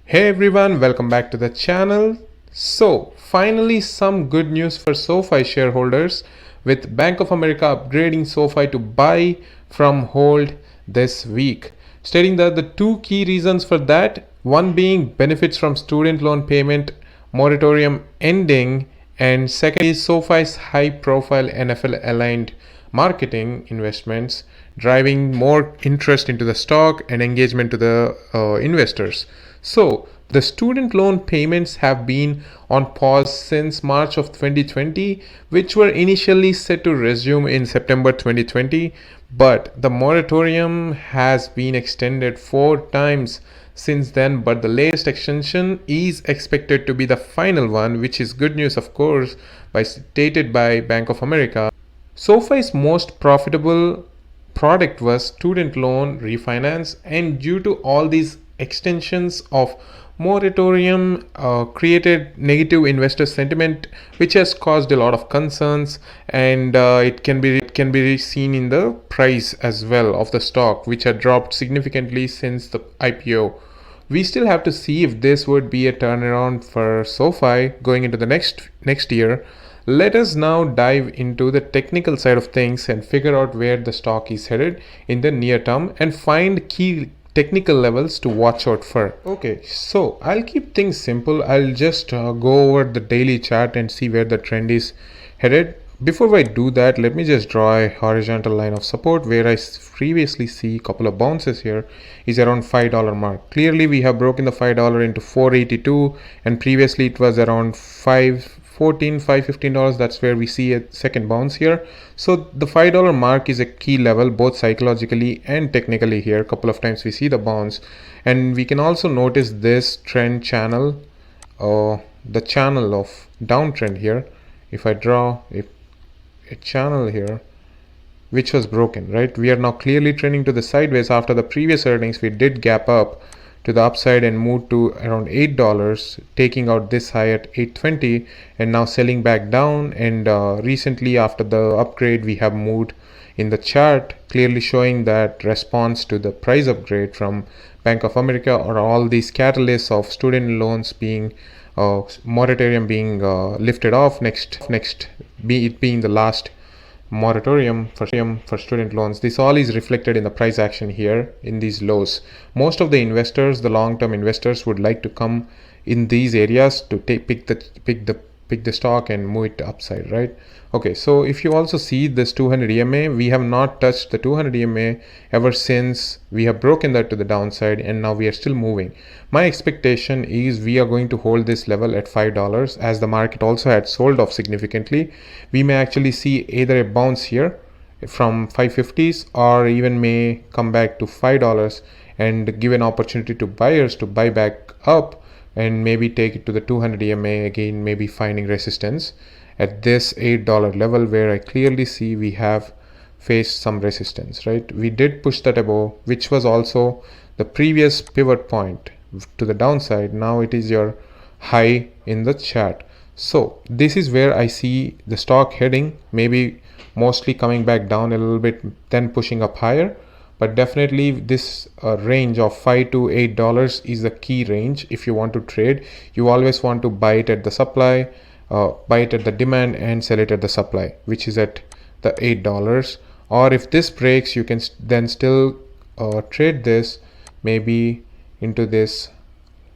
Hey everyone, welcome back to the channel. So finally some good news for SoFi shareholders, with Bank of America upgrading SoFi to buy from hold this week, stating that the two key reasons for that, one being benefits from student loan payment moratorium ending, and second is SoFi's high profile NFL aligned marketing investments driving more interest into the stock and engagement to the investors. So the student loan payments have been on pause since March of 2020, which were initially set to resume in September 2020, but the moratorium has been extended 4 times since then. But the latest extension is expected to be the final one, which is good news, of course, stated by Bank of America. SoFi's most profitable product was student loan refinance, and due to all these extensions of moratorium created negative investor sentiment, which has caused a lot of concerns, and it can be seen in the price as well of the stock, which had dropped significantly since the IPO. We still have to see if this would be a turnaround for SoFi going into the next year. Let us now dive into the technical side of things and figure out where the stock is headed in the near term and find key technical levels to watch out for. Okay, so I'll keep things simple. I'll just go over the daily chart and see where the trend is headed. Before I do that, let me just draw a horizontal line of support where I previously see a couple of bounces here is around $5 mark. Clearly we have broken the $5 into 482, and previously it was around $515. That's where we see a second bounce here. So the $5 mark is a key level both psychologically and technically. Here a couple of times we see the bounce, and we can also notice this trend channel, the channel of downtrend here. If I draw a channel here which was broken, right, we are now clearly trending to the sideways. After the previous earnings we did gap up to the upside and moved to around $8, taking out this high at 820 and now selling back down. And recently after the upgrade we have moved in the chart, clearly showing that response to the price upgrade from Bank of America, or all these catalysts of student loans being moratorium being lifted off it being the last moratorium for student loans. This all is reflected in the price action here in these lows. Most of the investors, the long-term investors, would like to come in these areas to pick the stock and move it upside, right? Okay, so if you also see this 200 EMA, we have not touched the 200 EMA ever since we have broken that to the downside, and now we are still moving. My expectation is we are going to hold this level at $5, as the market also had sold off significantly. We may actually see either a bounce here from 550s, or even may come back to $5 and give an opportunity to buyers to buy back up and maybe take it to the 200 EMA again, maybe finding resistance at this $8 level, where I clearly see we have faced some resistance, right? We did push that above, which was also the previous pivot point to the downside. Now it is your high in the chart. So this is where I see the stock heading, maybe mostly coming back down a little bit, then pushing up higher. But definitely this range of $5 to $8 is the key range. If you want to trade, you always want to buy it at the supply, buy it at the demand, and sell it at the supply, which is at the $8. Or if this breaks, you can then still trade this maybe into this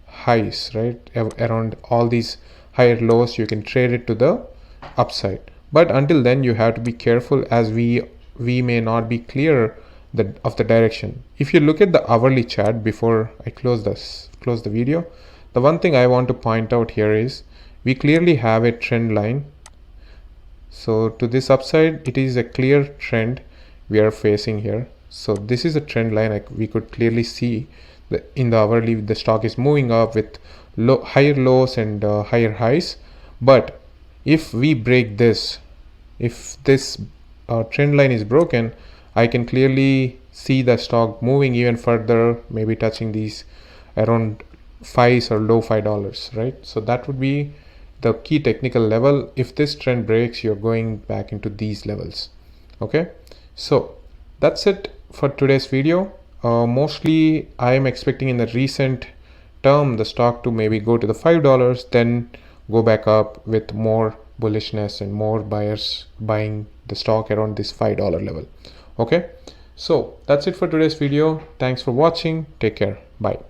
highs, right, around all these higher lows. You can trade it to the upside, but until then you have to be careful, as we may not be clear of the direction. If you look at the hourly chart before I close the video, the one thing I want to point out here is we clearly have a trend line. So to this upside, it is a clear trend we are facing here. So this is a trend line. We could clearly see that in the hourly the stock is moving up with higher lows and higher highs. But if we break this, if this trend line is broken, I can clearly see the stock moving even further, maybe touching these around $5 or low $5, right? So that would be the key technical level. If this trend breaks, you're going back into these levels. Okay, so that's it for today's video. Mostly I am expecting in the recent term the stock to maybe go to the $5, then go back up with more bullishness and more buyers buying the stock around this $5 level. Okay, so that's it for today's video. Thanks for watching. Take care. Bye.